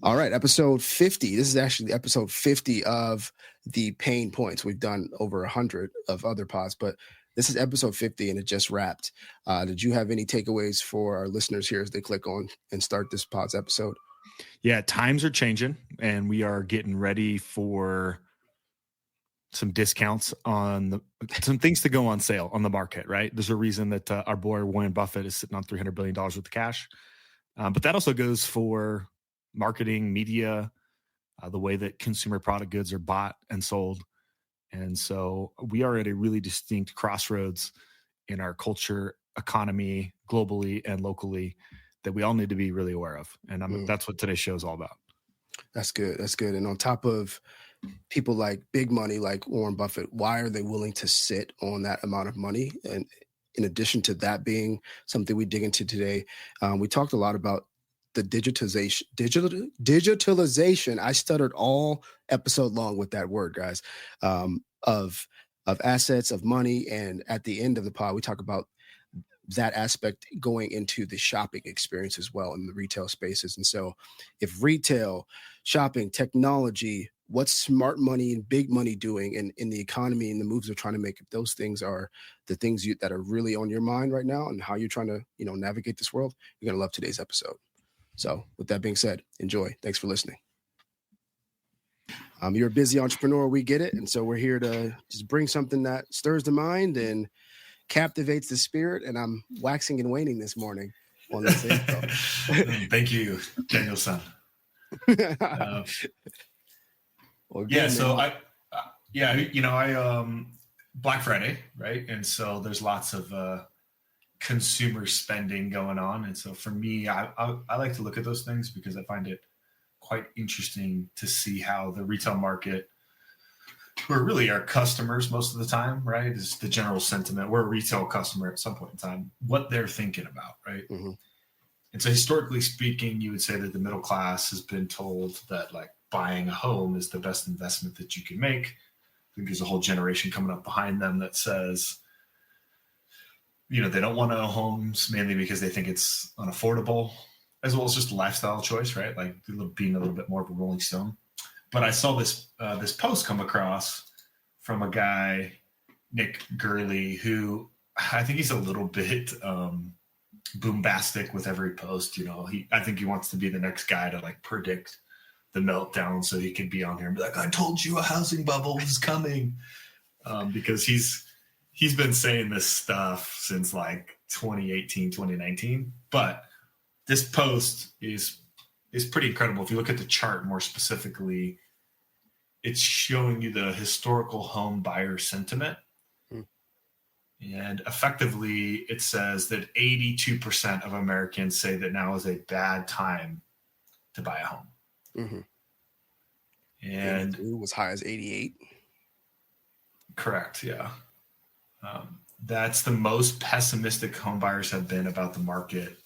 All right, episode 50. This is actually episode 50 of the Pain Points. We've done over 100 of other pods, but this is episode 50 and it just wrapped. Did you have any takeaways for our listeners here as they click on and start this pod's episode? Yeah, times are changing and we are getting ready for some discounts on some things to go on sale on the market, right? There's a reason that our boy Warren Buffett is sitting on $300 billion worth of cash. But that also goes for marketing, media, the way that consumer product goods are bought and sold. And so we are at a really distinct crossroads in our culture, economy, globally and locally that we all need to be really aware of. And that's what today's show is all about. That's good. That's good. And on top of people like big money, like Warren Buffett, why are they willing to sit on that amount of money? And in addition to that being something we dig into today, we talked a lot about the digitalization. I stuttered all episode long with that word, guys, of assets, of money. And at the end of the pod, we talk about that aspect going into the shopping experience as well in the retail spaces. And so if retail, shopping, technology, what's smart money and big money doing in the economy and the moves they're trying to make, if those things are the things that are really on your mind right now and how you're trying to, navigate this world, you're going to love today's episode. So with that being said, enjoy. Thanks for listening. You're a busy entrepreneur. We get it. And so we're here to just bring something that stirs the mind and captivates the spirit. And I'm waxing and waning this morning on this info. Thank you, Daniel-san. Well, yeah. good, So man. I Black Friday, right? And so there's lots of consumer spending going on. And so for me, I like to look at those things because I find it quite interesting to see how the retail market, who are really our customers most of the time, right? Is the general sentiment. We're a retail customer at some point in time, what they're thinking about, right? Mm-hmm. And so historically speaking, you would say that the middle class has been told that like buying a home is the best investment that you can make. I think there's a whole generation coming up behind them that says, they don't want to own homes mainly because they think it's unaffordable, as well as just a lifestyle choice, right? Like being a little bit more of a Rolling Stone. But I saw this post come across from a guy, Nick Gurley, who I think he's a little bit boombastic with every post. I think he wants to be the next guy to like predict the meltdown so he can be on here and be like, I told you a housing bubble was coming, because he's been saying this stuff since like 2018, 2019. But this post is pretty incredible. If you look at the chart more specifically, it's showing you the historical home buyer sentiment. And effectively, it says that 82% of Americans say that now is a bad time to buy a home. Mm-hmm. And it was high as 88. Correct. Yeah. That's the most pessimistic home buyers have been about the market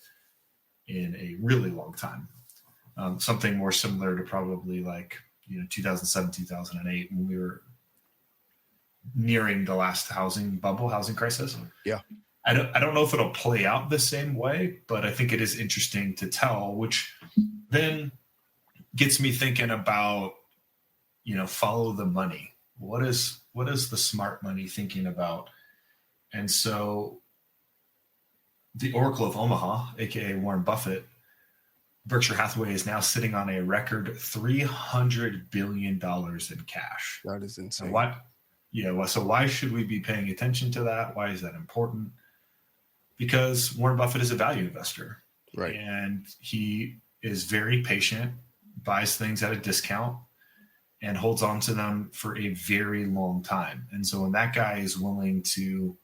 in a really long time. Something more similar to probably like, 2007, 2008, when we were nearing the last housing crisis. Yeah. I don't know if it'll play out the same way, but I think it is interesting to tell, which then gets me thinking about, follow the money. What is the smart money thinking about? And so the Oracle of Omaha, aka Warren Buffett, Berkshire Hataway is now sitting on a record $300 billion in cash. That is insane. So why should we be paying attention to that? Why is that important? Because Warren Buffett is a value investor. Right. And he is very patient, buys things at a discount, and holds on to them for a very long time. And so when that guy is willing to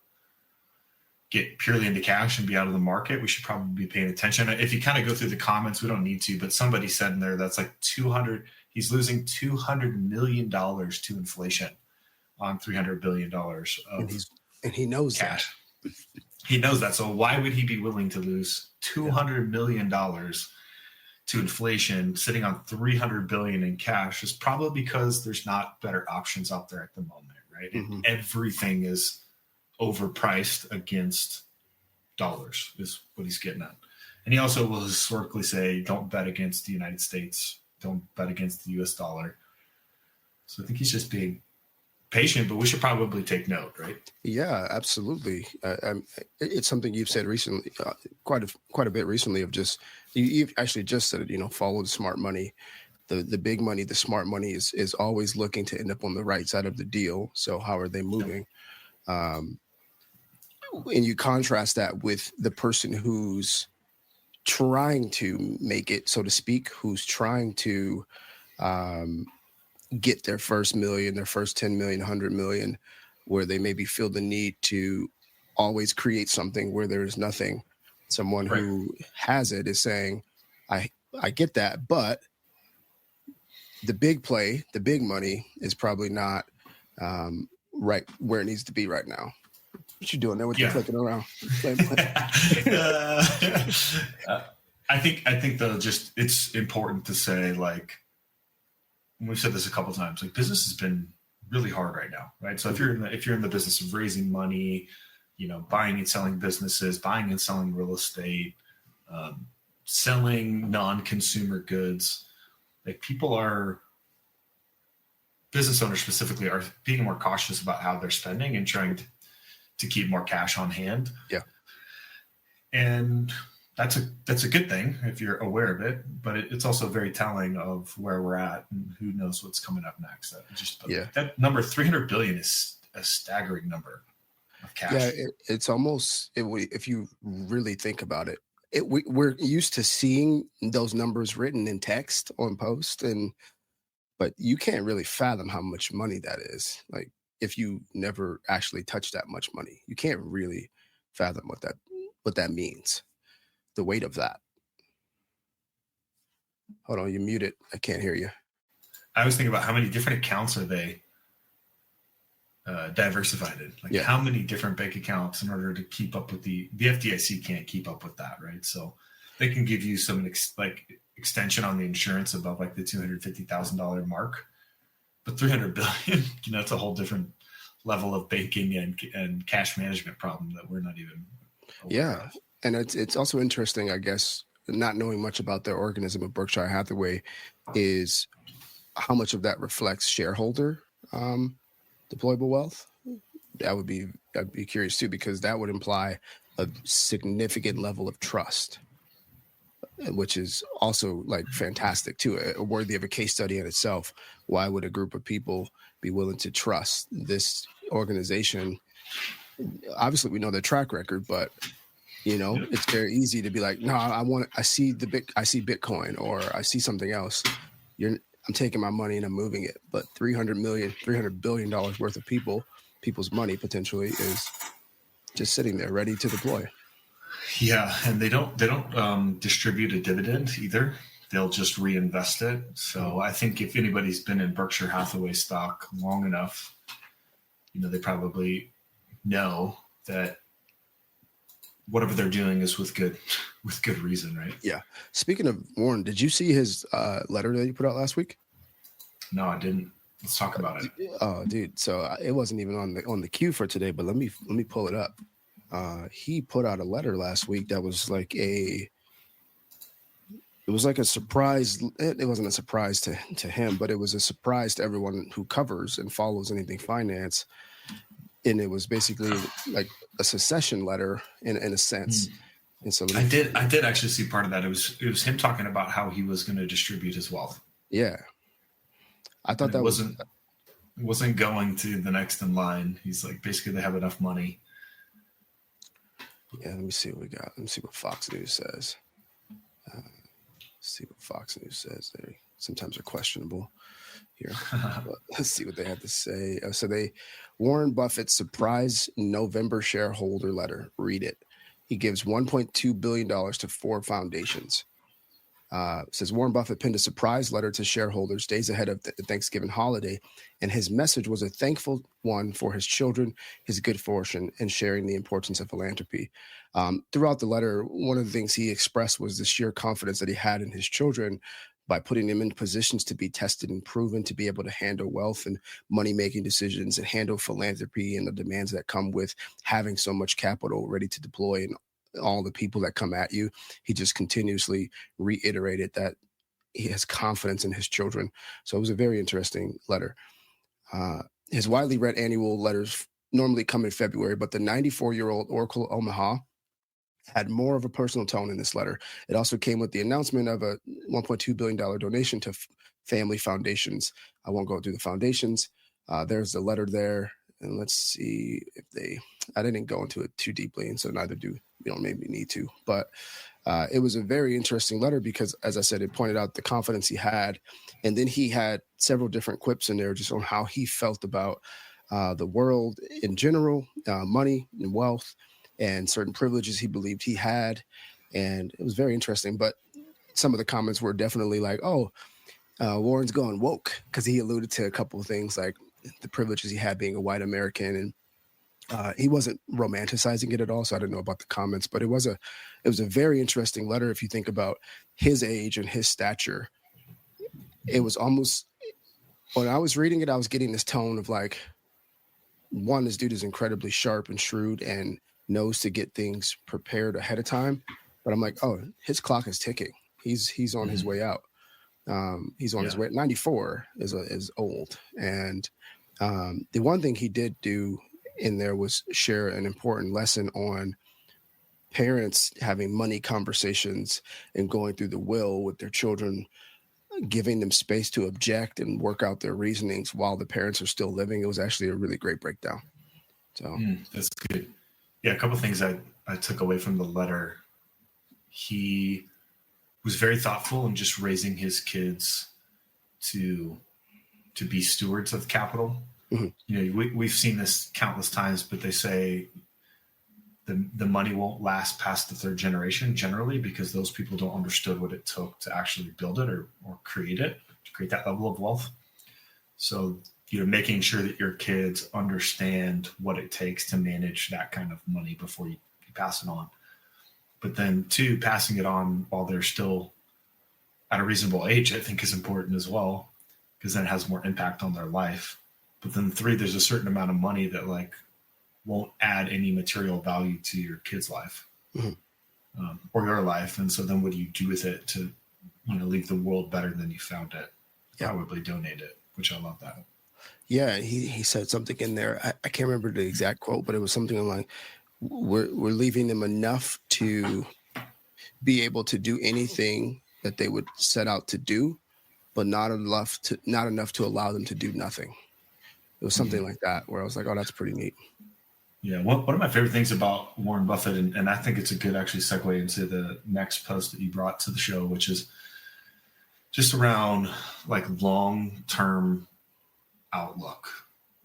get purely into cash and be out of the market, we should probably be paying attention. If you kind of go through the comments, we don't need to, but somebody said in there that's like he's losing $200 million to inflation on $300 billion and he knows cash. That. He knows that. So why would he be willing to lose $200 million to inflation sitting on $300 billion in cash? Is probably because there's not better options out there at the moment, right? Mm-hmm. Everything is overpriced against dollars is what he's getting at. And he also will historically say, don't bet against the United States don't bet against the US dollar. So I think he's just being patient, but we should probably take note, right? Yeah, absolutely. It's something you've said recently, quite a bit recently, of just you've actually just said it. Follow the smart money, the big money, the smart money is always looking to end up on the right side of the deal. So how are they moving? And you contrast that with the person who's trying to make it, so to speak, who's trying to get their first million, their first 10 million, 100 million, where they maybe feel the need to always create something where there's nothing. Someone Right. who has it is saying, I get that, but the big play, the big money is probably not right where it needs to be right now. What you doing there with you clicking around? I think though, just it's important to say, like, we've said this a couple of times, like, business has been really hard right now, right? So if you're in the business of raising money, buying and selling businesses, buying and selling real estate, selling non-consumer goods, like, business owners specifically are being more cautious about how they're spending and trying to keep more cash on hand. Yeah. And that's a good thing if you're aware of it, but it's also very telling of where we're at and who knows what's coming up next. That number 300 billion is a staggering number of cash. Yeah, it's almost, if you really think about it, we're used to seeing those numbers written in text on post, but you can't really fathom how much money that is. Like, if you never actually touch that much money, you can't really fathom what that means. The weight of that. Hold on, you muted. I can't hear you. I was thinking about how many different accounts are they diversified in? Like, how many different bank accounts in order to keep up with the FDIC can't keep up with that, right? So they can give you some extension on the insurance above like the $250,000 mark, but 300 billion, it's a whole different level of banking and cash management problem that we're not even aware of. And it's also interesting, I guess, not knowing much about their organism of Berkshire Hathaway, is how much of that reflects shareholder deployable wealth. I'd be curious too, because that would imply a significant level of trust, which is also like fantastic too, worthy of a case study in itself. Why would a group of people be willing to trust this organization? Obviously, we know their track record, but it's very easy to be like, no, I see Bitcoin, or I see something else. I'm taking my money and I'm moving it. But $300 billion worth of people's money potentially is just sitting there ready to deploy. Yeah, and they don't distribute a dividend either. They'll just reinvest it. So I think if anybody's been in Berkshire Hathaway stock long enough, they probably know that whatever they're doing is with good reason, right? Yeah. Speaking of Warren, did you see his letter that he put out last week? No, I didn't. Let's talk about it. Oh, dude. So it wasn't even on the queue for today, but let me pull it up. He put out a letter last week that was like it was like a surprise. It wasn't a surprise to him, but it was a surprise to everyone who covers and follows anything finance. And it was basically like a secession letter in a sense. And so I did actually see part of that. It was him talking about how he was going to distribute his wealth. Yeah. I thought that wasn't going to the next in line. He's like, basically they have enough money. Yeah, let me see what we got. Let me see what Fox News says. They sometimes are questionable here. But let's see what they have to say. So Warren Buffett's surprise November shareholder letter. Read it. He gives $1.2 billion to 4 foundations. Says Warren Buffett penned a surprise letter to shareholders days ahead of the Thanksgiving holiday, and his message was a thankful one for his children, his good fortune, and sharing the importance of philanthropy. Throughout the letter, one of the things he expressed was the sheer confidence that he had in his children by putting them in positions to be tested and proven to be able to handle wealth and money-making decisions and handle philanthropy and the demands that come with having so much capital ready to deploy and all the people that come at you. He just continuously reiterated that he has confidence in his children. So it was a very interesting letter. His widely read annual letters normally come in February, but the 94-year-old Oracle Omaha had more of a personal tone in this letter. It also came with the announcement of a $1.2 billion donation to family foundations. I won't go through the foundations. There's the letter there. And let's see if I didn't go into it too deeply, and so neither do, maybe need to. But it was a very interesting letter because, as I said, it pointed out the confidence he had. And then he had several different quips in there just on how he felt about the world in general, money and wealth, and certain privileges he believed he had. And it was very interesting. But some of the comments were definitely like, Warren's going woke, because he alluded to a couple of things like the privileges he had being a white American. And he wasn't romanticizing it at all. So I didn't know about the comments, but it was a very interesting letter. If you think about his age and his stature, it was almost, when I was reading it, I was getting this tone of like, one, this dude is incredibly sharp and shrewd and knows to get things prepared ahead of time. But I'm like, his clock is ticking. He's on his way out. He's on his way. 94 is old. And the one thing he did do in there was share an important lesson on parents having money conversations and going through the will with their children, giving them space to object and work out their reasonings while the parents are still living. It was actually a really great breakdown. So that's good. Yeah, a couple of things I took away from the letter. He was very thoughtful in just raising his kids to be stewards of capital. Mm-hmm. We've seen this countless times, but they say the money won't last past the third generation generally because those people don't understood what it took to actually build it or create it, to create that level of wealth. So, making sure that your kids understand what it takes to manage that kind of money before you pass it on. But then 2, passing it on while they're still at a reasonable age, I think is important as well, because then it has more impact on their life. But then 3, there's a certain amount of money that won't add any material value to your kid's life, or your life. And so then what do you do with it to, leave the world better than you found it? Yeah. Probably donate it, which I love that. Yeah. He said something in there. I can't remember the exact quote, but it was something like, we're leaving them enough to be able to do anything that they would set out to do, but not enough to allow them to do nothing. It was something like that, where I was like, that's pretty neat. Yeah. One of my favorite things about Warren Buffett, and I think it's a good actually segue into the next post that you brought to the show, which is just around long-term outlook.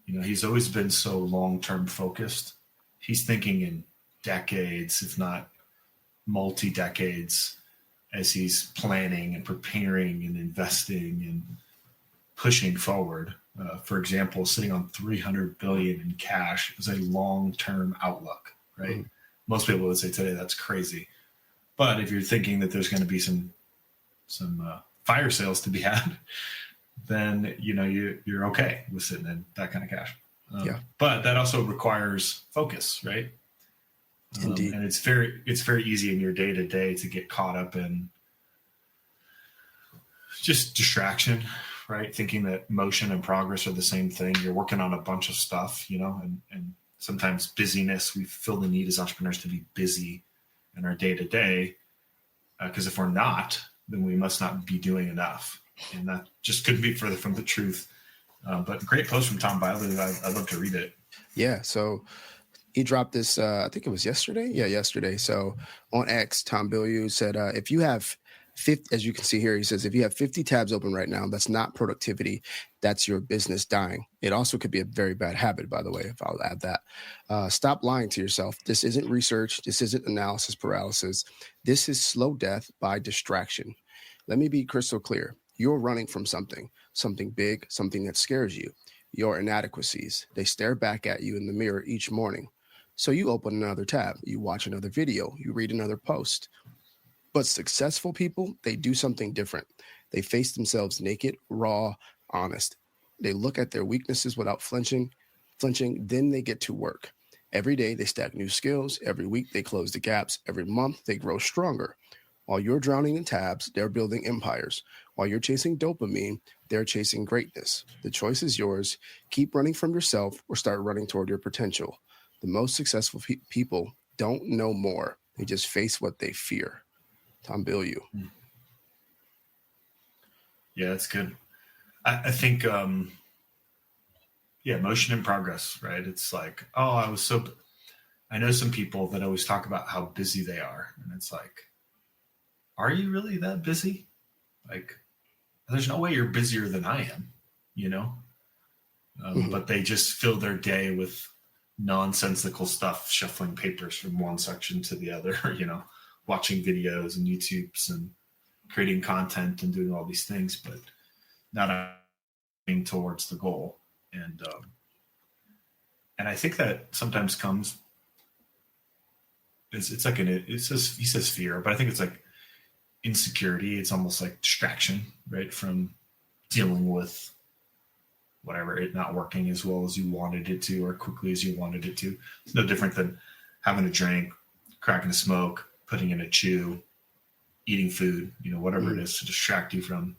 He's always been so long-term focused. He's thinking in decades, if not multi-decades, as he's planning and preparing and investing and pushing forward. For example, sitting on $300 billion in cash is a long-term outlook, right? Mm-hmm. Most people would say today that's crazy, but if you're thinking that there's going to be some fire sales to be had, then you're okay with sitting in that kind of cash. But that also requires focus, right? Indeed. And it's very easy in your day to day to get caught up in just distraction, right? Thinking that motion and progress are the same thing. You're working on a bunch of stuff, and sometimes busyness. We feel the need as entrepreneurs to be busy in our day to day, because if we're not, then we must not be doing enough, and that just couldn't be further from the truth. But great post from Tom Bilyeu. I'd love to read it. Yeah. So he dropped this, I think it was yesterday. Yeah, yesterday. So on X, Tom Bilyeu said, if you have 50, as you can see here, he says, if you have 50 tabs open right now, that's not productivity. That's your business dying. It also could be a very bad habit, by the way, if I'll add that. Stop lying to yourself. This isn't research. This isn't analysis paralysis. This is slow death by distraction. Let me be crystal clear. You're running from something big, something that scares you. Your inadequacies, they stare back at you in the mirror each morning. So you open another tab, you watch another video, you read another post. But successful people, they do something different. They face themselves naked, raw, honest. They look at their weaknesses without flinching, then they get to work. Every day they stack new skills. Every week they close the gaps. Every month they grow stronger. While you're drowning in tabs, they're building empires. While you're chasing dopamine, they're chasing greatness. The choice is yours. Keep running from yourself or start running toward your potential. The most successful people don't know more. They just face what they fear. Tom Bilyeu. Yeah, that's good. I think, motion and progress, right? It's like, I know some people that always talk about how busy they are. And it's like, are you really that busy? Like, there's no way you're busier than I am, you know? But they just fill their day with nonsensical stuff, shuffling papers from one section to the other, you know, watching videos and YouTubes and creating content and doing all these things, but not aiming towards the goal. And I think that sometimes comes, it's like he says fear, but I think it's like insecurity. It's almost like distraction, right? From dealing with whatever, it not working as well as you wanted it to or quickly as you wanted it to. It's no different than having a drink, cracking a smoke, putting in a chew, eating food, you know, whatever it is to distract you from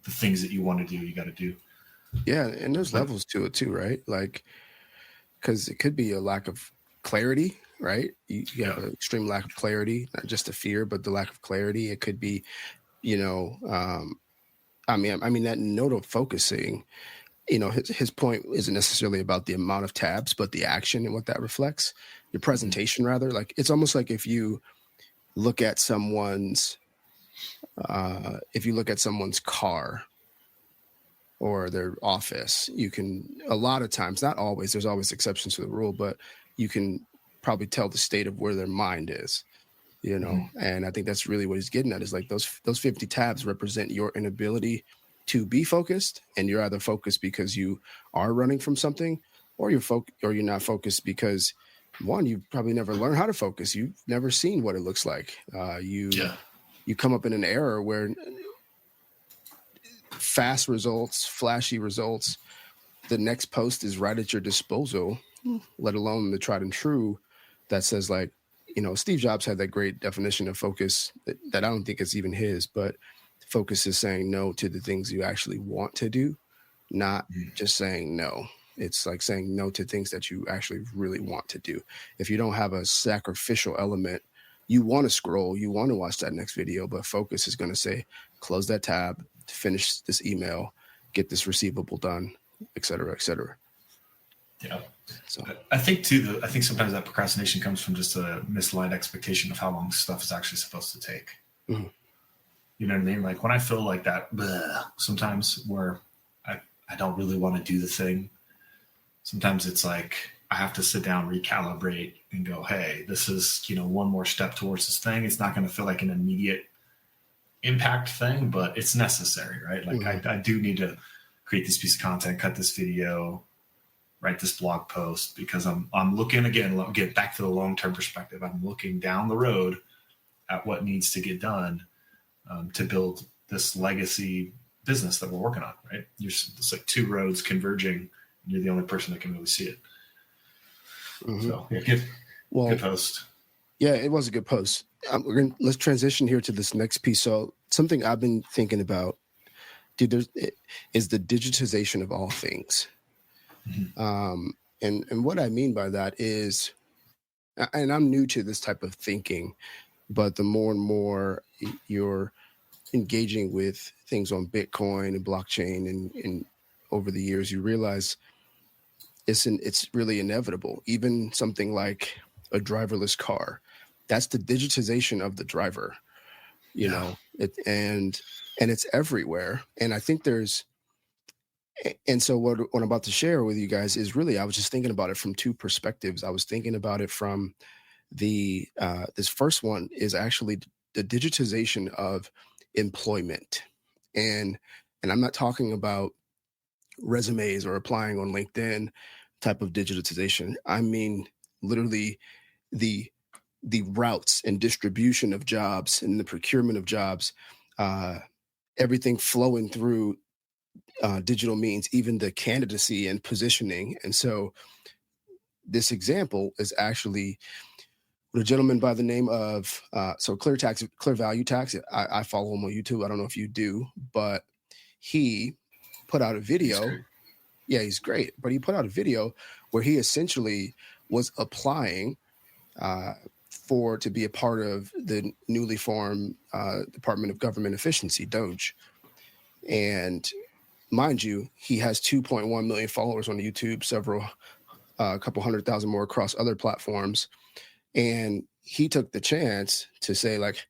the things that you want to do, you got to do. Yeah. And there's levels to it too, right? Like, because it could be a lack of clarity, right? You have an extreme lack of clarity, not just the fear, but the lack of clarity. It could be, you know, I mean that note of focusing, you know, his point isn't necessarily about the amount of tabs, but the action and what that reflects, your presentation rather. Like, it's almost like if you look at someone's car or their office, you can, a lot of times, not always, there's always exceptions to the rule, but you can probably tell the state of where their mind is, you know? And I think that's really what he's getting at, is like those 50 tabs represent your inability to be focused, and you're either focused because you are running from something, or you're not focused because, one, you probably never learned how to focus. You've never seen what it looks like. You come up in an era where fast results, flashy results, the next post is right at your disposal, let alone the tried and true that says, like, you know, Steve Jobs had that great definition of focus that I don't think it's even his, but focus is saying no to the things you actually want to do, not just saying no. It's like saying no to things that you actually really want to do. If you don't have a sacrificial element, you want to scroll, you want to watch that next video, but focus is going to say, close that tab, finish this email, get this receivable done, et cetera, et cetera. Yeah. So I think too, I think sometimes that procrastination comes from just a misaligned expectation of how long stuff is actually supposed to take. Mm-hmm. You know what I mean? Like when I feel like that sometimes where I don't really want to do the thing, sometimes it's like I have to sit down, recalibrate, and go, hey, this is, you know, one more step towards this thing. It's not going to feel like an immediate impact thing, but it's necessary, right? Like I do need to create this piece of content, cut this video, write this blog post, because I'm looking, again, get back to the long-term perspective. I'm looking down the road at what needs to get done to build this legacy business that we're working on, right? It's like two roads converging, and you're the only person that can really see it. Mm-hmm. So yeah, good post. Yeah, it was a good post. Let's transition here to this next piece. So something I've been thinking about, dude, is the digitization of all things. Mm-hmm. And what I mean by that is, and I'm new to this type of thinking, but the more and more you're engaging with things on Bitcoin and blockchain and over the years, you realize it's really inevitable. Even something like a driverless car, that's the digitization of the driver, you know, and it's everywhere. And I think so what I'm about to share with you guys is really, I was just thinking about it from two perspectives. I was thinking about it from this first one is actually the digitization of employment. And I'm not talking about resumes or applying on LinkedIn type of digitization. I mean, literally the routes and distribution of jobs and the procurement of jobs, everything flowing through digital means, even the candidacy and positioning. And so this example is actually with a gentleman by the name of Clear Value Tax. I follow him on YouTube. I don't know if you do, but he put out a video. Yeah, he's great. But he put out a video where he essentially was applying to be a part of the newly formed Department of Government Efficiency, DOGE. And mind you, he has 2.1 million followers on YouTube, a couple 100,000 more across other platforms. And he took the chance to say, like,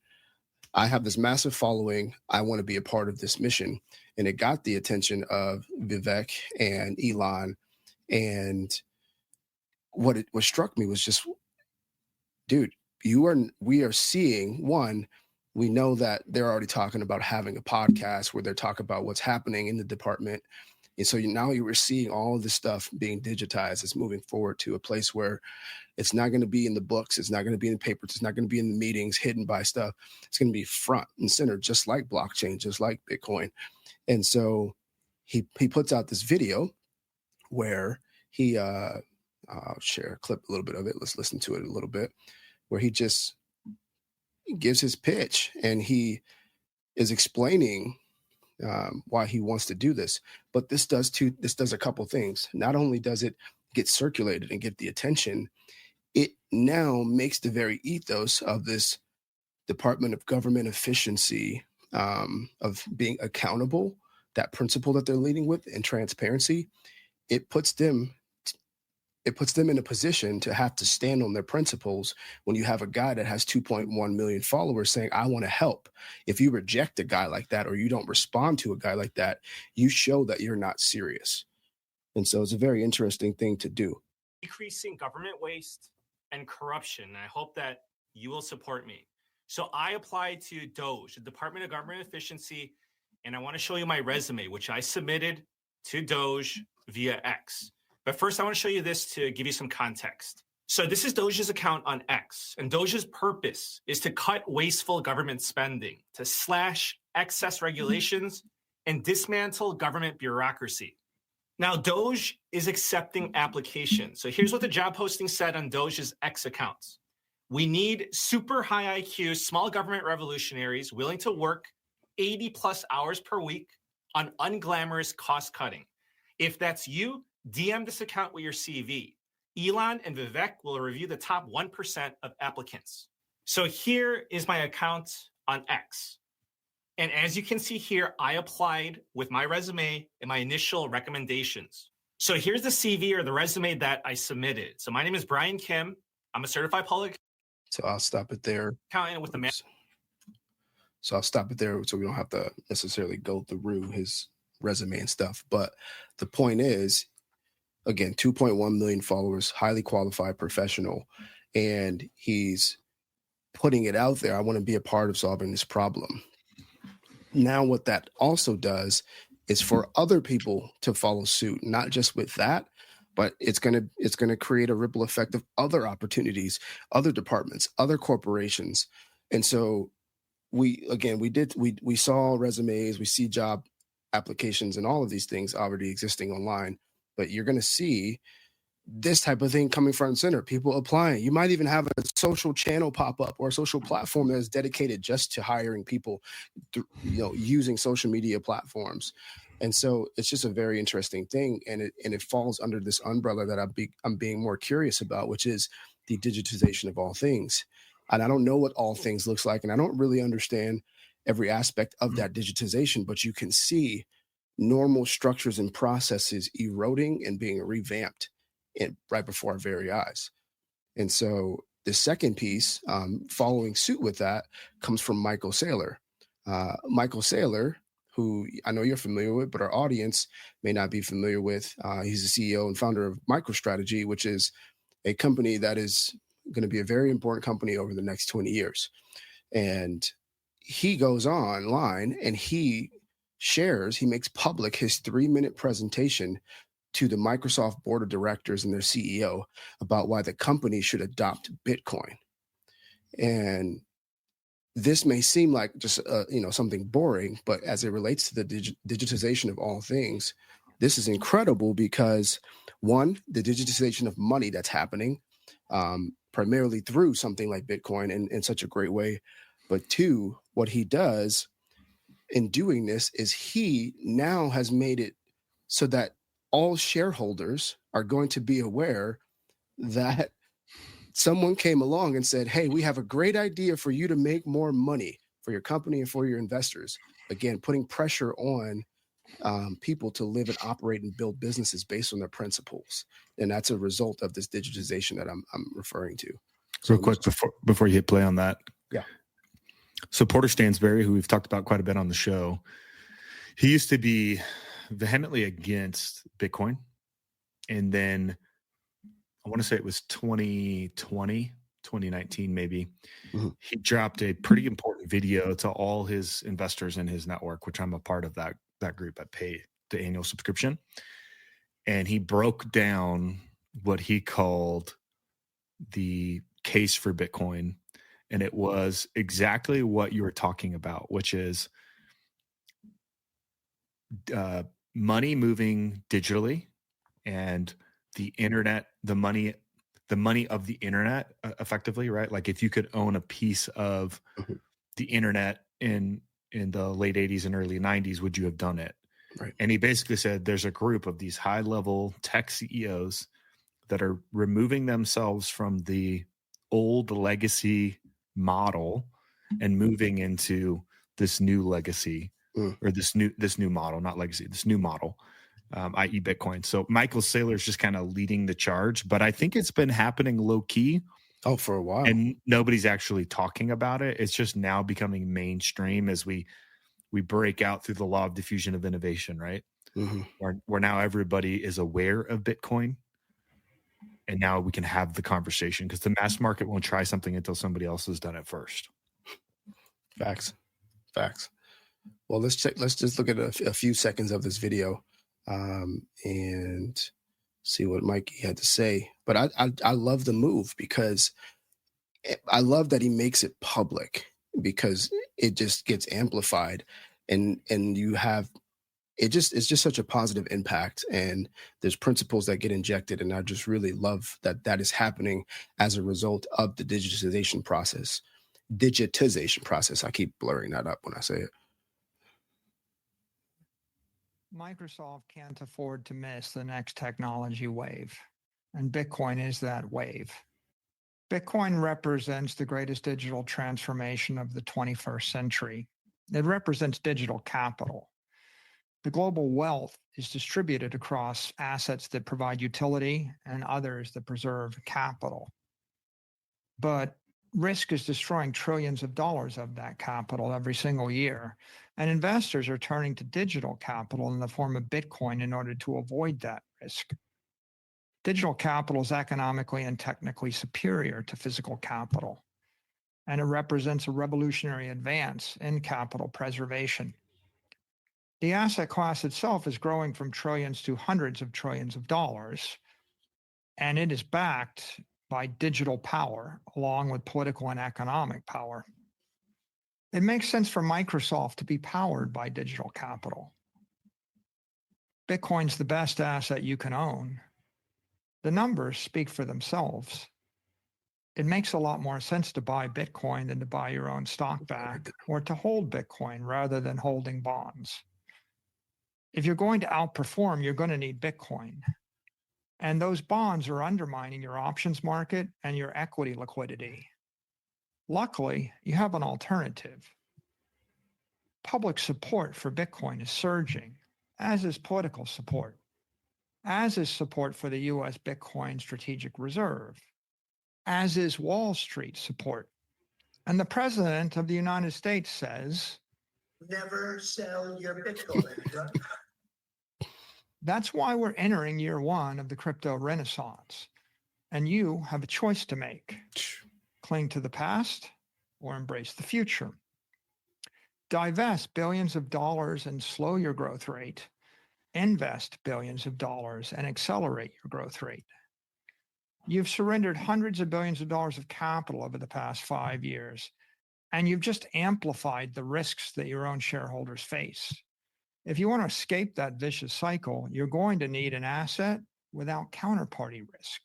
I have this massive following. I want to be a part of this mission. And it got the attention of Vivek and Elon. And what struck me was just, dude, we are seeing, one, we know that they're already talking about having a podcast where they're talking about what's happening in the department. And so now you were seeing all of this stuff being digitized. It's moving forward to a place where it's not going to be in the books. It's not going to be in the papers. It's not going to be in the meetings hidden by stuff. It's going to be front and center, just like blockchain, just like Bitcoin. And so he puts out this video where I'll share a clip, a little bit of it. Let's listen to it a little bit, where he just gives his pitch and he is explaining why he wants to do this. But this does a couple things. Not only does it get circulated and get the attention, it now makes the very ethos of this Department of Government Efficiency, of being accountable, that principle that they're leading with, and transparency, it puts them in a position to have to stand on their principles when you have a guy that has 2.1 million followers saying, I want to help. If you reject a guy like that, or you don't respond to a guy like that, you show that you're not serious. And so it's a very interesting thing to do. Decreasing government waste and corruption. I hope that you will support me. So I applied to DOGE, the Department of Government Efficiency, and I want to show you my resume, which I submitted to DOGE via X. But first, I want to show you this to give you some context. So this is DOGE's account on X, and DOGE's purpose is to cut wasteful government spending, to slash excess regulations, and dismantle government bureaucracy. Now, DOGE is accepting applications. So here's what the job posting said on DOGE's X accounts. We need super high IQ, small government revolutionaries willing to work 80 plus hours per week on unglamorous cost cutting. If that's you, DM this account with your CV. Elon and Vivek will review the top 1% of applicants. So here is my account on X. And as you can see here, I applied with my resume and my initial recommendations. So here's the CV or the resume that I submitted. So my name is Brian Kim. I'm a certified public So I'll stop it there. accountant with the So I'll stop it there so we don't have to necessarily go through his resume and stuff. But the point is, again, 2.1 million followers, highly qualified professional, and he's putting it out there. I want to be a part of solving this problem. Now, what that also does is for other people to follow suit, not just with that, but it's gonna create a ripple effect of other opportunities, other departments, other corporations. And so we saw resumes, we see job applications and all of these things already existing online, but you're going to see this type of thing coming front and center, people applying. You might even have a social channel pop up or a social platform that is dedicated just to hiring people, using social media platforms. And so it's just a very interesting thing. And it falls under this umbrella that I'm being more curious about, which is the digitization of all things. And I don't know what all things looks like, and I don't really understand every aspect of that digitization, but you can see normal structures and processes eroding and being revamped right before our very eyes. And so the second piece, following suit with that, comes from Michael Saylor. Michael Saylor, who I know you're familiar with, but our audience may not be familiar with. He's the CEO and founder of MicroStrategy, which is a company that is going to be a very important company over the next 20 years. And he goes online and he makes public his 3-minute presentation to the Microsoft board of directors and their CEO about why the company should adopt Bitcoin. And this may seem like just something boring, but as it relates to the digitization of all things, this is incredible because, one, the digitization of money that's happening. primarily through something like Bitcoin in such a great way. But two, what he does in doing this is he now has made it so that all shareholders are going to be aware that someone came along and said, hey, we have a great idea for you to make more money for your company and for your investors. Again, putting pressure on people to live and operate and build businesses based on their principles. And that's a result of this digitization that I'm referring to. So real quick, before you hit play on that. Yeah. So Porter Stansberry, who we've talked about quite a bit on the show, he used to be vehemently against Bitcoin. And then I want to say it was 2019 maybe. Mm-hmm. He dropped a pretty important video to all his investors in his network, which I'm a part of that group. I pay the annual subscription. And he broke down what he called the case for Bitcoin. And it was exactly what you were talking about, which is money moving digitally and the internet, the money of the internet, effectively, right? Like if you could own a piece of the internet in the late 80s and early 90s, would you have done it? Right. And he basically said there's a group of these high level tech CEOs that are removing themselves from the old legacy model and moving into this new legacy or this new model, not legacy, this new model, i.e. Bitcoin. So Michael Saylor's just kind of leading the charge, but I think it's been happening low key. Oh, for a while. And nobody's actually talking about it. It's just now becoming mainstream as we break out through the law of diffusion of innovation, right? Mm-hmm. Where now everybody is aware of Bitcoin. And now we can have the conversation because the mass market won't try something until somebody else has done it first. Facts. Well, let's just look at a few seconds of this video and see what Mikey had to say. But I love the move because I love that he makes it public because it just gets amplified and you have it's just such a positive impact, and there's principles that get injected, and I just really love that is happening as a result of the digitization process. I keep blurring that up when I say it. Microsoft can't afford to miss the next technology wave, and Bitcoin is that wave. Bitcoin represents the greatest digital transformation of the 21st century. It represents digital capital. The global wealth is distributed across assets that provide utility and others that preserve capital. But risk is destroying trillions of dollars of that capital every single year. And investors are turning to digital capital in the form of Bitcoin in order to avoid that risk. Digital capital is economically and technically superior to physical capital, and it represents a revolutionary advance in capital preservation. The asset class itself is growing from trillions to hundreds of trillions of dollars, and it is backed by digital power along with political and economic power. It makes sense for Microsoft to be powered by digital capital. Bitcoin's the best asset you can own. The numbers speak for themselves. It makes a lot more sense to buy Bitcoin than to buy your own stock back or to hold Bitcoin rather than holding bonds. If you're going to outperform, you're going to need Bitcoin. And those bonds are undermining your options market and your equity liquidity. Luckily, you have an alternative. Public support for Bitcoin is surging, as is political support, as is support for the U.S. Bitcoin Strategic Reserve, as is Wall Street support. And the President of the United States says, never sell your Bitcoin. That's why we're entering year one of the crypto renaissance. And you have a choice to make. Cling to the past or embrace the future. Divest billions of dollars and slow your growth rate. Invest billions of dollars and accelerate your growth rate. You've surrendered hundreds of billions of dollars of capital over the past 5 years, and you've just amplified the risks that your own shareholders face. If you want to escape that vicious cycle, you're going to need an asset without counterparty risk.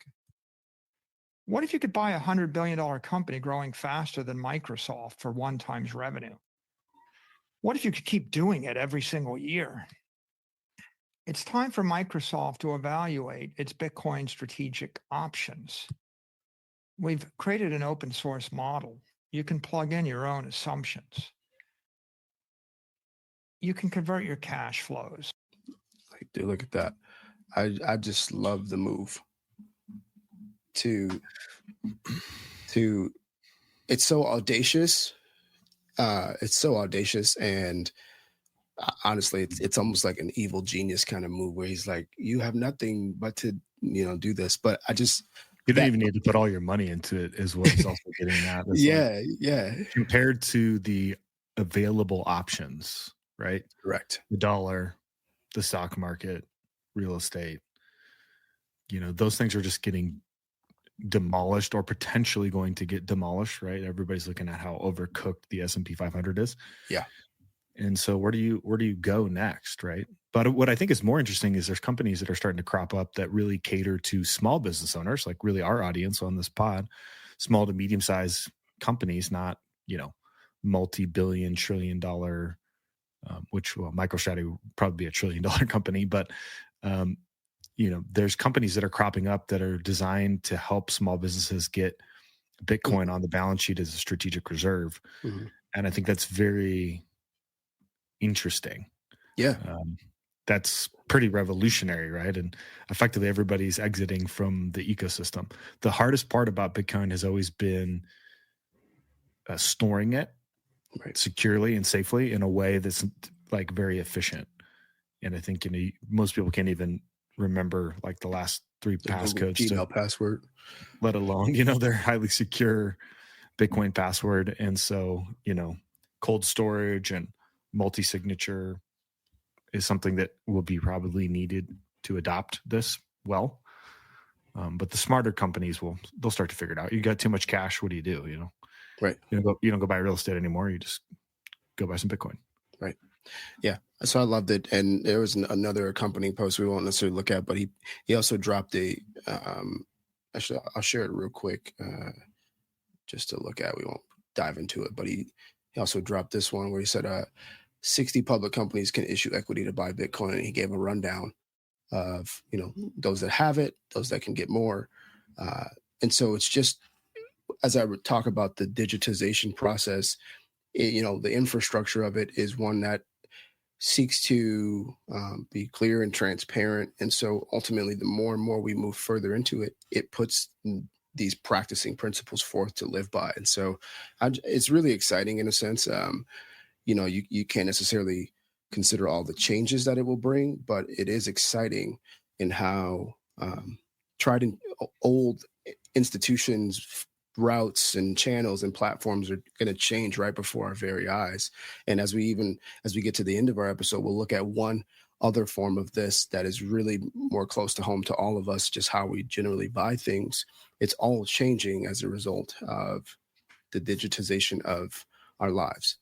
What if you could buy $100 billion company growing faster than Microsoft for 1x revenue? What if you could keep doing it every single year? It's time for Microsoft to evaluate its Bitcoin strategic options. We've created an open source model. You can plug in your own assumptions. You can convert your cash flows. Dude, look at that. I just love the move to it's so audacious. And honestly, it's almost like an evil genius kind of move where he's like, you have nothing but to, do this. But you don't even need to put all your money into it, is what he's also getting at. Yeah. Compared to the available options, right? Correct. The dollar, the stock market, real estate, those things are just getting demolished or potentially going to get demolished, right? Everybody's looking at how overcooked the S&P 500 is. Yeah. And so where do you go next, right? But what I think is more interesting is there's companies that are starting to crop up that really cater to small business owners, like really our audience on this pod, small to medium-sized companies, not, multi-billion, trillion-dollar, MicroStrategy would probably be a $1 trillion company, but there's companies that are cropping up that are designed to help small businesses get Bitcoin on the balance sheet as a strategic reserve. Mm-hmm. And I think that's very interesting. Yeah. That's pretty revolutionary, right? And effectively everybody's exiting from the ecosystem. The hardest part about Bitcoin has always been storing it securely and safely in a way that's like very efficient. And I think, most people can't even remember like the last 3 passcodes, Gmail password, let alone, their highly secure Bitcoin password. And so, cold storage and multi-signature is something that will be probably needed to adopt this well. But the smarter companies they'll start to figure it out. You got too much cash. What do you do? Right. You don't go buy real estate anymore. You just go buy some Bitcoin. Right. Yeah. So I loved it. And there was another accompanying post we won't necessarily look at, but he also dropped actually, I'll share it real quick just to look at. We won't dive into it, but he also dropped this one where he said 60 public companies can issue equity to buy Bitcoin. And he gave a rundown of, those that have it, those that can get more. And so it's just, as I would talk about the digitization process, the infrastructure of it is one that seeks to be clear and transparent. And so ultimately, the more and more we move further into it, it puts these practicing principles forth to live by. And so it's really exciting in a sense. You can't necessarily consider all the changes that it will bring, but it is exciting in how tried and old institutions, routes and channels and platforms are going to change right before our very eyes. And as we get to the end of our episode, we'll look at one other form of this that is really more close to home to all of us, just how we generally buy things. It's all changing as a result of the digitization of our lives.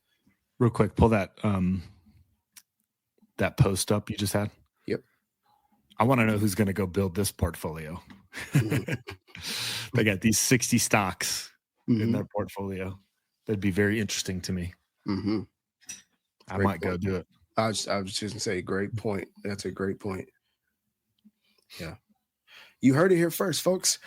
Real quick, pull that post up you just had. Yep. I want to know who's going to go build this portfolio. Mm-hmm. They got these 60 stocks mm-hmm. in their portfolio. That'd be very interesting to me. Mm-hmm. I might go do it. I was just going to say, great point. That's a great point. Yeah. You heard it here first, folks.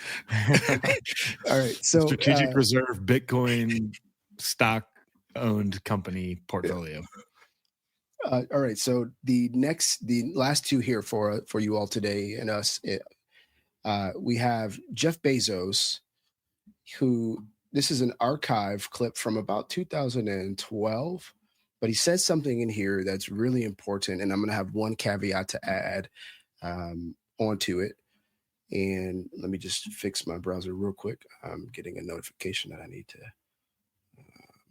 All right. So strategic reserve Bitcoin stock owned company portfolio. All right. So the last two here for you all today and us, we have Jeff Bezos, who this is an archive clip from about 2012, but he says something in here that's really important. And I'm going to have one caveat to add onto it. And let me just fix my browser real quick. I'm getting a notification that I need to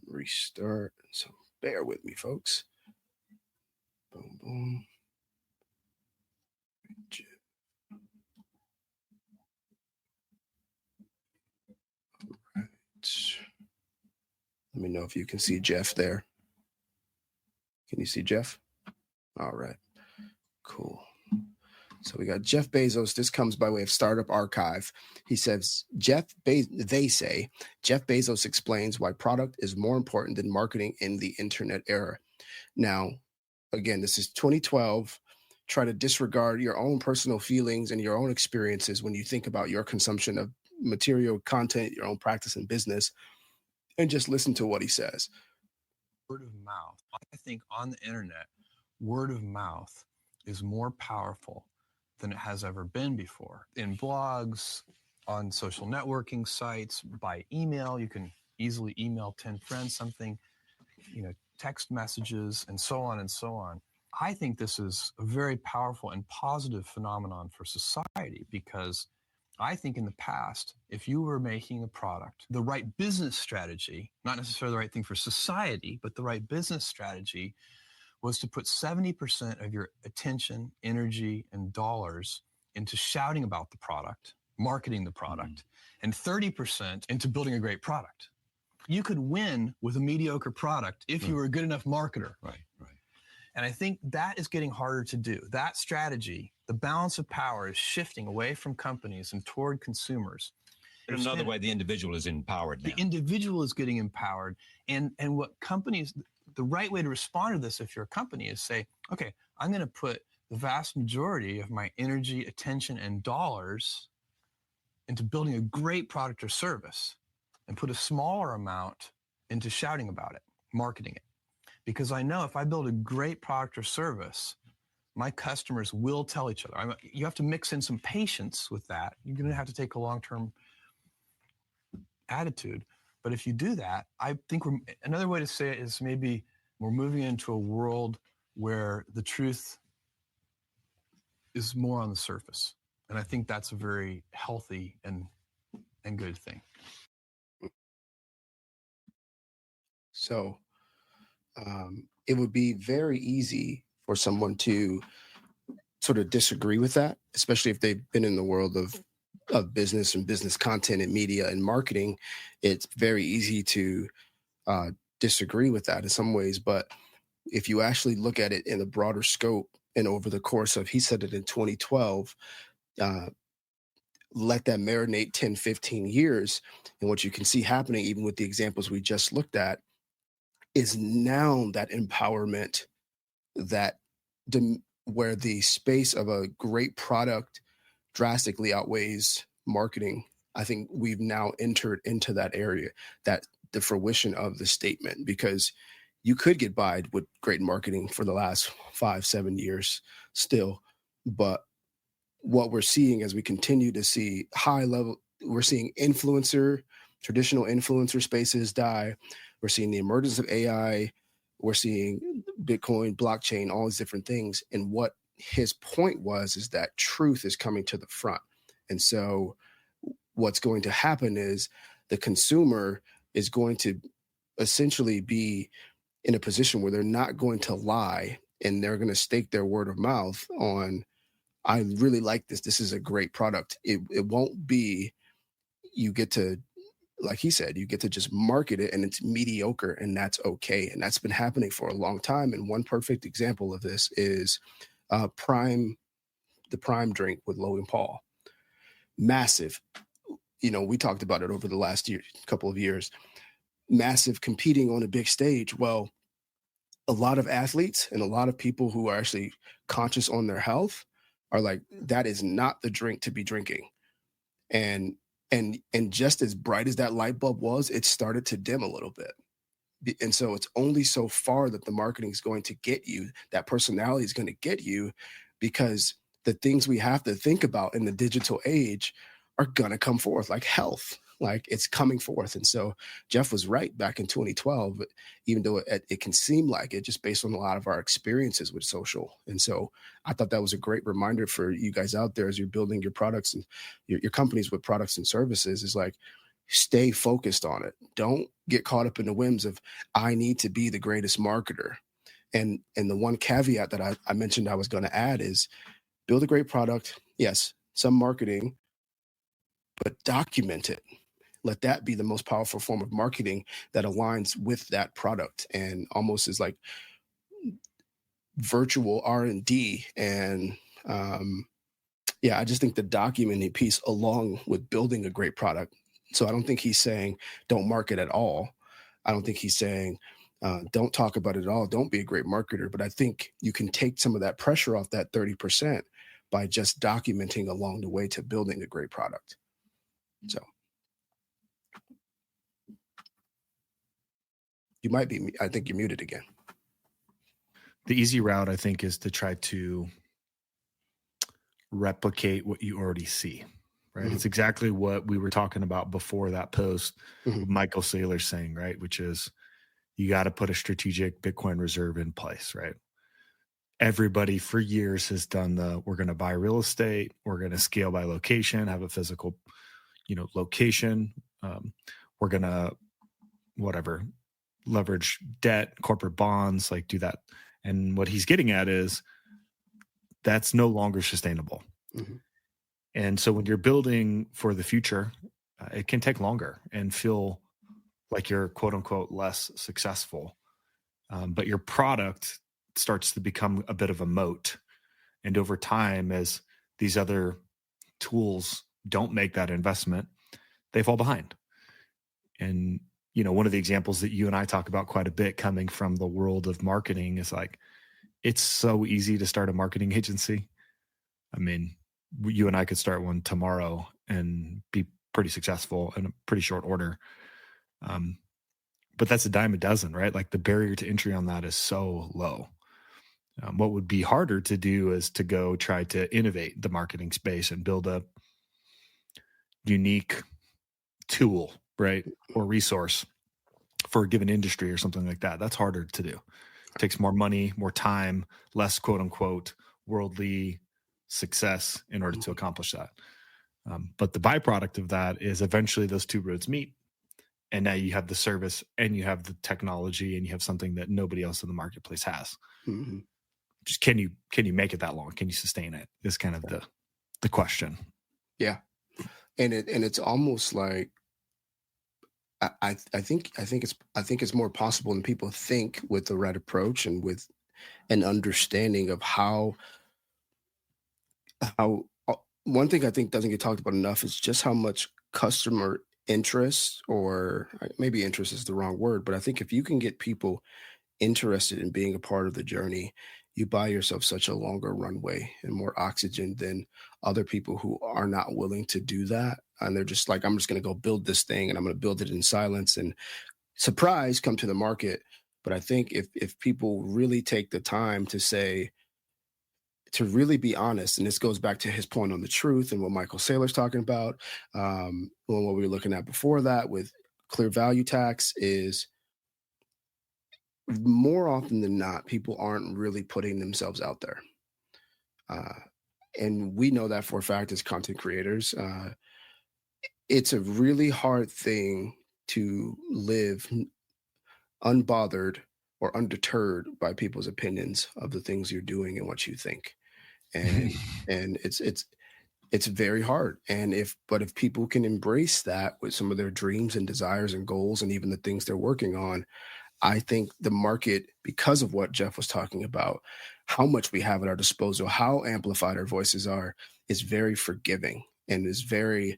restart. So bear with me, folks. Boom, boom. All right. Let me know if you can see Jeff there. Can you see Jeff? All right. Cool. So we got Jeff Bezos. This comes by way of Startup Archive. He says, they say, Jeff Bezos explains why product is more important than marketing in the internet era. Now, again, this is 2012. Try to disregard your own personal feelings and your own experiences when you think about your consumption of material content, your own practice in business, and just listen to what he says. Word of mouth. I think on the internet, word of mouth is more powerful than it has ever been before. In blogs, on social networking sites, by email, you can easily email 10 friends something, text messages, and so on and so on. I think this is a very powerful and positive phenomenon for society, because I think in the past, if you were making a product, the right business strategy, not necessarily the right thing for society, but the right business strategy was to put 70% of your attention, energy, and dollars into shouting about the product, marketing the product, and 30% into building a great product. You could win with a mediocre product if you were a good enough marketer. Right. And I think that is getting harder to do. That strategy, the balance of power, is shifting away from companies and toward consumers. In another way, the individual is empowered now. The individual is getting empowered. And what companies, the right way to respond to this if you're a company is say, okay, I'm going to put the vast majority of my energy, attention, and dollars into building a great product or service, and put a smaller amount into shouting about it, marketing it. Because I know if I build a great product or service, my customers will tell each other. You have to mix in some patience with that. You're going to have to take a long-term attitude. But if you do that, I think another way to say it is maybe we're moving into a world where the truth is more on the surface. And I think that's a very healthy and good thing. So it would be very easy for someone to sort of disagree with that, especially if they've been in the world of business and business content and media and marketing. It's very easy to disagree with that in some ways. But if you actually look at it in a broader scope and over the course of, he said it in 2012, let that marinate 10, 15 years. And what you can see happening, even with the examples we just looked at, is now that empowerment where the space of a great product drastically outweighs marketing. I think we've now entered into that area, that the fruition of the statement, because you could get by with great marketing for the last 5-7 years still. But what we're seeing as we continue to see high level, we're seeing traditional influencer spaces die. We're seeing the emergence of AI. We're seeing Bitcoin, blockchain, all these different things. And what his point was is that truth is coming to the front. And so what's going to happen is the consumer is going to essentially be in a position where they're not going to lie, and they're going to stake their word of mouth on, I really like this. This is a great product. It won't be, you get to, like he said, you get to just market it and it's mediocre, and that's okay. And that's been happening for a long time. And one perfect example of this is the Prime drink with Logan Paul. Massive. We talked about it over the last couple of years. Massive, competing on a big stage. Well, a lot of athletes and a lot of people who are actually conscious on their health are like, that is not the drink to be drinking. And just as bright as that light bulb was, it started to dim a little bit. And so it's only so far that the marketing is going to get you, that personality is going to get you, because the things we have to think about in the digital age are going to come forth, like health, like it's coming forth. And so Jeff was right back in 2012, even though it can seem like it, just based on a lot of our experiences with social. And so I thought that was a great reminder for you guys out there as you're building your products and your companies with products and services, is like, stay focused on it. Don't get caught up in the whims of, I need to be the greatest marketer. And the one caveat that I mentioned I was going to add is, build a great product. Yes, some marketing, but document it. Let that be the most powerful form of marketing that aligns with that product, and almost is like virtual R&D and Yeah, I just think the documenting piece along with building a great product. So I don't think he's saying don't market at all. I don't think he's saying don't talk about it at all. Don't be a great marketer. But I think you can take some of that pressure off that 30% by just documenting along the way to building a great product. So you might be, I think you're muted again. The easy route, I think, is to try to replicate what you already see, right? Mhm. It's exactly what we were talking about before that post, Mhm. Michael Saylor's saying, right? Which is you got to put a strategic Bitcoin reserve in place, right? Everybody for years has done we're going to buy real estate, we're going to scale by location, have a physical, location. We're going to leverage debt, corporate bonds, like do that. And what he's getting at is that's no longer sustainable. Mm-hmm. And so when you're building for the future, it can take longer and feel like you're quote unquote less successful. But your product starts to become a bit of a moat. And over time, as these other tools don't make that investment, they fall behind. And, one of the examples that you and I talk about quite a bit coming from the world of marketing is like, it's so easy to start a marketing agency. I mean, you and I could start one tomorrow and be pretty successful in a pretty short order. But that's a dime a dozen, right? Like the barrier to entry on that is so low. What would be harder to do is to go try to innovate the marketing space and build a unique tool, right? Or resource for a given industry or something like that. That's harder to do. It takes more money, more time, less quote unquote worldly success in order to accomplish that. But the byproduct of that is eventually those two roads meet. And now you have the service and you have the technology and you have something that nobody else in the marketplace has. Mm-hmm. Just can you make it that long? Can you sustain it? Is kind of the question. Yeah. And it's almost like I think it's more possible than people think with the right approach and with an understanding of how one thing I think doesn't get talked about enough is just how much customer interest, or maybe interest is the wrong word, but I think if you can get people interested in being a part of the journey, you buy yourself such a longer runway and more oxygen than other people who are not willing to do that. And they're just like, I'm just going to go build this thing and I'm going to build it in silence and surprise, come to the market. But I think if people really take the time to really be honest, and this goes back to his point on the truth and what Michael Saylor's talking about, what we were looking at before that with clear value tax is more often than not, people aren't really putting themselves out there. And we know that for a fact as content creators. It's a really hard thing to live unbothered or undeterred by people's opinions of the things you're doing and what you think. And it's very hard. And if people can embrace that with some of their dreams and desires and goals and even the things they're working on, I think the market, because of what Jeff was talking about, how much we have at our disposal, how amplified our voices are, is very forgiving and is very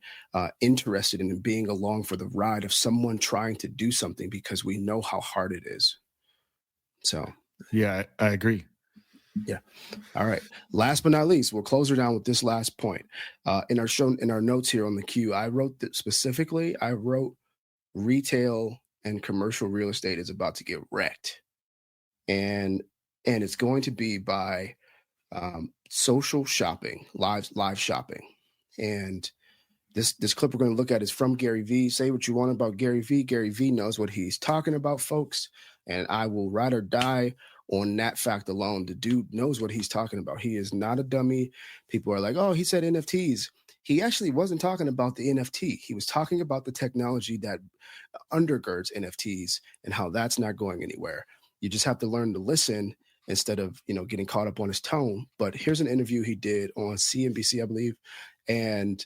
interested in being along for the ride of someone trying to do something because we know how hard it is. So, yeah, I agree. Yeah. All right. Last but not least, we'll close her down with this last point. In our notes here on the queue, I wrote that specifically. I wrote retail and commercial real estate is about to get wrecked, and it's going to be by social shopping, live shopping. And this clip we're going to look at is from GaryVee. Say what you want about GaryVee. GaryVee knows what he's talking about, folks, and I will ride or die on that fact alone. The dude knows what he's talking about. He is not a dummy. People are like, oh, he said NFTs. He actually wasn't talking about the NFT. He was talking about the technology that undergirds NFTs and how that's not going anywhere. You just have to learn to listen instead of, getting caught up on his tone. But here's an interview he did on CNBC, I believe, and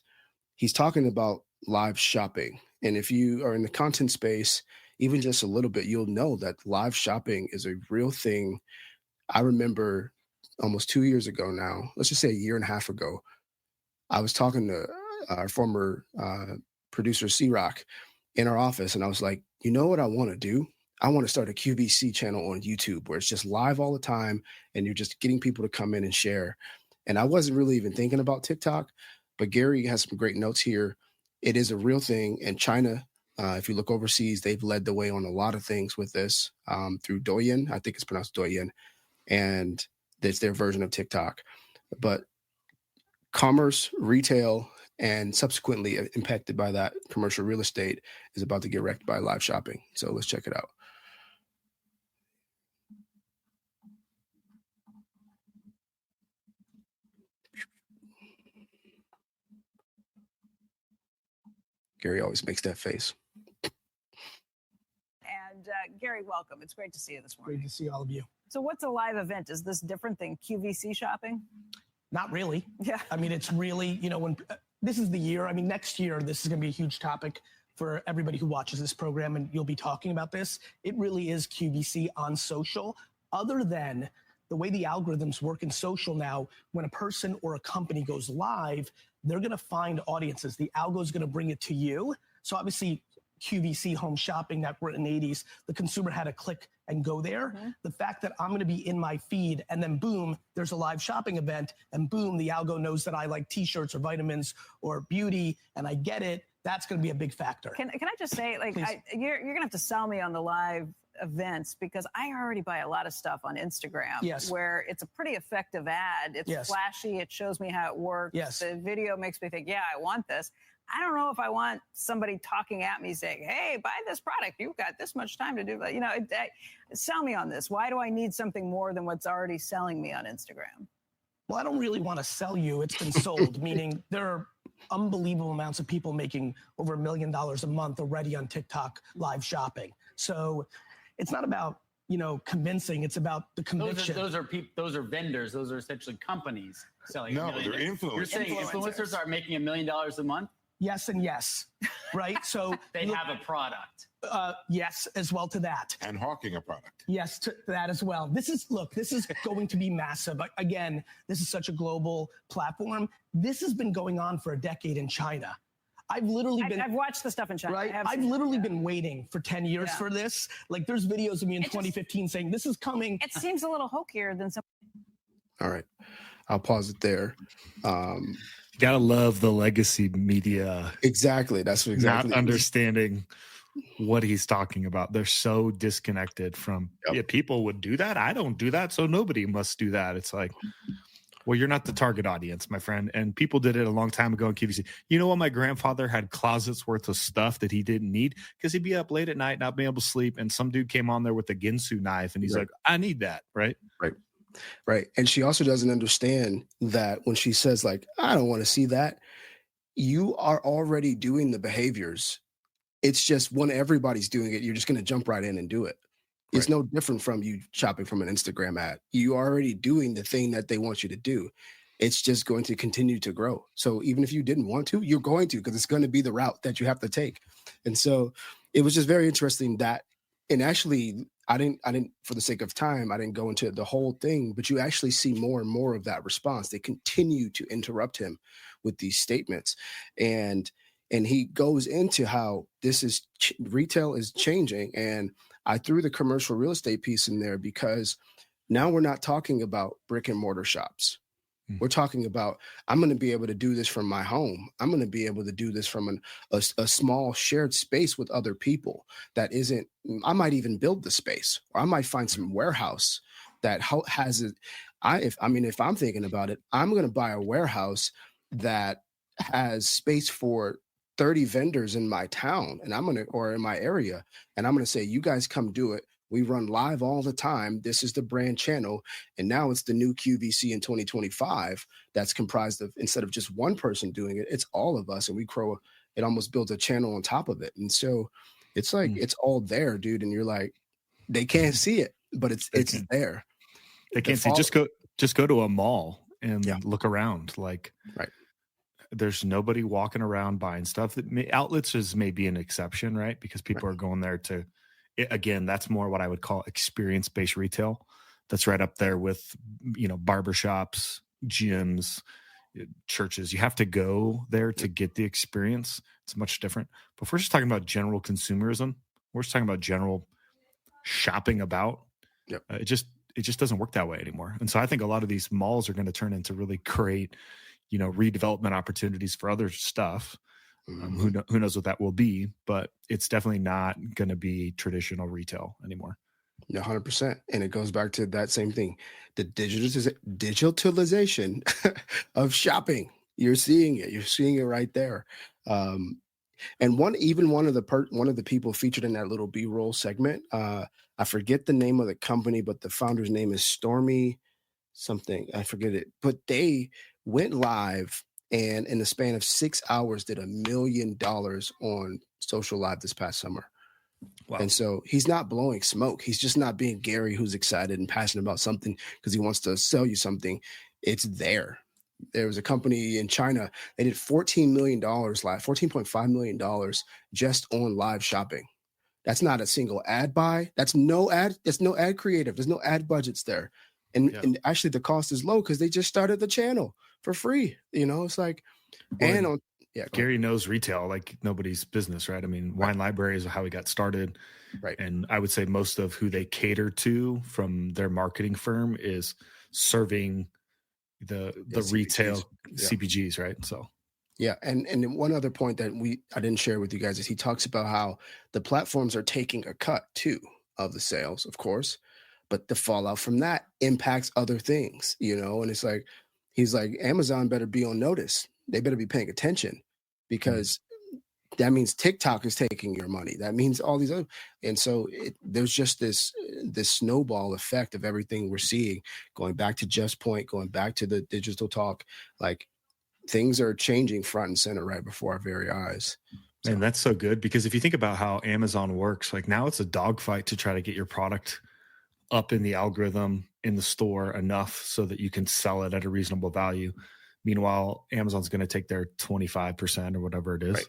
he's talking about live shopping. And if you are in the content space, even just a little bit, you'll know that live shopping is a real thing. I remember almost 2 years ago now, let's just say a year and a half ago, I was talking to our former producer C-Rock in our office, and I was like, you know what I want to do? I want to start a QVC channel on YouTube where it's just live all the time and you're just getting people to come in and share. And I wasn't really even thinking about TikTok, but Gary has some great notes here. It is a real thing. And China, if you look overseas, they've led the way on a lot of things with this through Douyin. I think it's pronounced Douyin. And it's their version of TikTok. But commerce, retail, and subsequently impacted by that, commercial real estate is about to get wrecked by live shopping. So let's check it out. Gary always makes that face. And Gary, welcome. It's great to see you this morning. Great to see all of you. So what's a live event? Is this different than QVC shopping? Not really. Yeah. I mean, it's really, when this is the year, I mean, next year, this is going to be a huge topic for everybody who watches this program, and you'll be talking about this. It really is QVC on social, other than the way the algorithms work in social now. When a person or a company goes live, they're going to find audiences. The algo is going to bring it to you. So obviously, QVC home shopping that were in the 80s, the consumer had to click and go there. Mm-hmm. The fact that I'm going to be in my feed and then boom, there's a live shopping event and boom, the algo knows that I like t-shirts or vitamins or beauty and I get it. That's going to be a big factor. Can I just say, like, you're going to have to sell me on the live events because I already buy a lot of stuff on Instagram. Yes. Where it's a pretty effective ad. It's yes. flashy. It shows me how it works. Yes. The video makes me think, yeah, I want this. I don't know if I want somebody talking at me saying, hey, buy this product. You've got this much time to do that. Sell me on this. Why do I need something more than what's already selling me on Instagram? Well, I don't really want to sell you. It's been sold, meaning there are unbelievable amounts of people making over $1 million a month already on TikTok live shopping. So it's not about, convincing. It's about the conviction. Those are vendors. Those are essentially companies selling. No, they're influencers. You're saying influencers are making $1 million a month? Yes and yes, right? So they have a product. Yes, as well to that. And hawking a product. Yes, to that as well. This is going to be massive. Again, this is such a global platform. This has been going on for a decade in China. I've watched the stuff in China. Right? I've literally been waiting for 10 years for this. Like there's videos of me in 2015 saying this is coming. It seems a little hokier than some. All right. I'll pause it there. Gotta love the legacy media. Exactly. That's exactly. Not understanding what he's talking about. They're so disconnected from, people would do that. I don't do that. So nobody must do that. It's like, well, you're not the target audience, my friend. And people did it a long time ago in QVC. You know what? My grandfather had closets worth of stuff that he didn't need because he'd be up late at night, not being able to sleep. And some dude came on there with a Ginsu knife and he's like, I need that. Right. Right. And she also doesn't understand that when she says like, I don't want to see that, you are already doing the behaviors. It's just when everybody's doing it, you're just going to jump right in and do it. Right. It's no different from you shopping from an Instagram ad. You are already doing the thing that they want you to do. It's just going to continue to grow. So even if you didn't want to, you're going to, because it's going to be the route that you have to take. And so it was just very interesting that, and actually, I didn't, for the sake of time, I didn't go into the whole thing, but you actually see more and more of that response. They continue to interrupt him with these statements. And he goes into how this is retail is changing. And I threw the commercial real estate piece in there because now we're not talking about brick and mortar shops. We're talking about, I'm going to be able to do this from my home. I'm going to be able to do this from a small shared space with other people that isn't, I might even build the space, or I might find some warehouse that has it. If I'm thinking about it, I'm going to buy a warehouse that has space for 30 vendors in my town or in my area. And I'm going to say, you guys come do it. We run live all the time. This is the brand channel. And now it's the new QVC in 2025 that's comprised of, instead of just one person doing it, it's all of us. And it almost builds a channel on top of it. And so it's like, it's all there, dude. And you're like, they can't see it, but it's there. They can't see. Just go to a mall and look around. Like, right. There's nobody walking around buying stuff. Outlets is maybe an exception, right? Because people are going there to, again, that's more what I would call experience-based retail. That's right up there with, barbershops, gyms, churches. You have to go there to get the experience. It's much different. But if we're just talking about general consumerism, we're just talking about general shopping about. Yep. It just doesn't work that way anymore. And so I think a lot of these malls are going to turn into really great, redevelopment opportunities for other stuff. Mm-hmm. Who knows what that will be, but it's definitely not going to be traditional retail anymore. 100%. And it goes back to that same thing, the digitalization of shopping. You're seeing it right there. And one of the people featured in that little B-roll segment, I forget the name of the company, but the founder's name is Stormy something. I forget it, but they went live and in the span of 6 hours did $1 million on social live this past summer. Wow. And so he's not blowing smoke. He's just not being Gary, who's excited and passionate about something because he wants to sell you something. It's there. There was a company in China. They did $14 million live, $14.5 million just on live shopping. That's not a single ad buy. That's no ad creative. There's no ad budgets there. And actually the cost is low because they just started the channel for free. It's like, Gary knows retail like nobody's business, right? I mean, Wine Library is how he got started. Right. And I would say most of who they cater to from their marketing firm is serving the retail CPGs, right? So yeah, and one other point that I didn't share with you guys is he talks about how the platforms are taking a cut too of the sales, of course, but the fallout from that impacts other things, and it's like he's like Amazon better be on notice. They better be paying attention because that means TikTok is taking your money. That means all these other, and so there's just this snowball effect of everything we're seeing. Going back to Jeff's point, going back to the digital talk, like things are changing front and center right before our very eyes. And that's so good because if you think about how Amazon works, like now it's a dogfight to try to get your product up in the algorithm in the store enough so that you can sell it at a reasonable value. Meanwhile, Amazon's going to take their 25% or whatever it is. Right.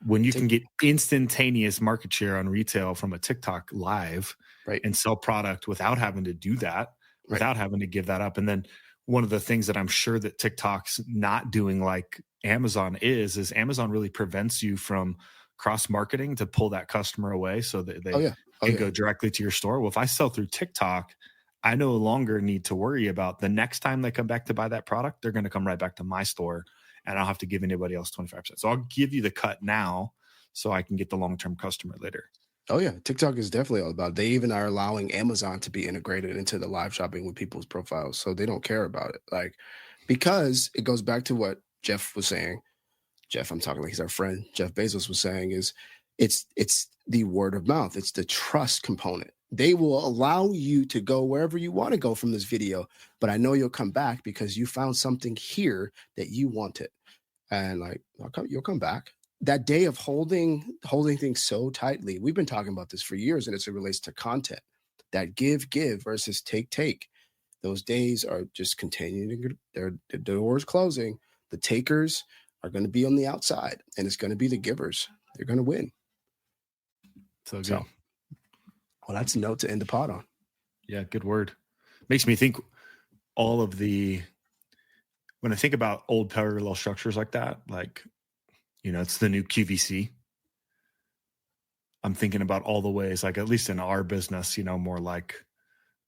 When you can get instantaneous market share on retail from a TikTok live and sell product without having to do that, without having to give that up. And then one of the things that I'm sure that TikTok's not doing like Amazon is Amazon really prevents you from cross-marketing to pull that customer away so that they can go directly to your store. Well, if I sell through TikTok, I no longer need to worry about the next time they come back to buy that product, they're going to come right back to my store and I don't have to give anybody else 25%. So I'll give you the cut now so I can get the long-term customer later. Oh yeah. TikTok is definitely all about it. They even are allowing Amazon to be integrated into the live shopping with people's profiles. So they don't care about it. Like, because it goes back to what Jeff was saying. Jeff, I'm talking like he's our friend. Jeff Bezos was saying is it's the word of mouth. It's the trust component. They will allow you to go wherever you want to go from this video, but I know you'll come back because you found something here that you wanted. And like, you'll come back. That day of holding things so tightly, we've been talking about this for years, and it relates to content. That give versus take. Those days are just continuing. The doors closing. The takers are going to be on the outside, and it's going to be the givers. They're going to win. So good. Well, that's a note to end the pod on. Yeah, good word. Makes me think when I think about old parallel structures like that, like, it's the new QVC. I'm thinking about all the ways, like at least in our business, more like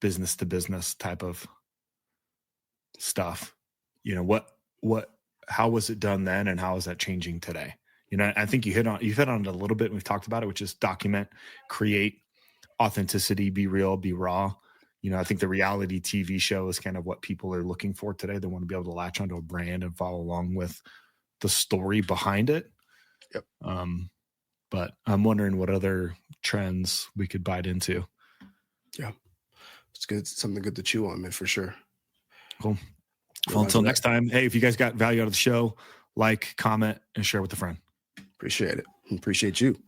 business to business type of stuff. How was it done then and how is that changing today? I think you hit on it a little bit and we've talked about it, which is document, create, authenticity, be real, be raw. I think the reality TV show is kind of what people are looking for today. They want to be able to latch onto a brand and follow along with the story behind it. Yep. But I'm wondering what other trends we could bite into. Yeah. It's good. Something good to chew on, man, for sure. Cool. Well, until next time, hey, if you guys got value out of the show, like, comment, and share with a friend. Appreciate it. Appreciate you.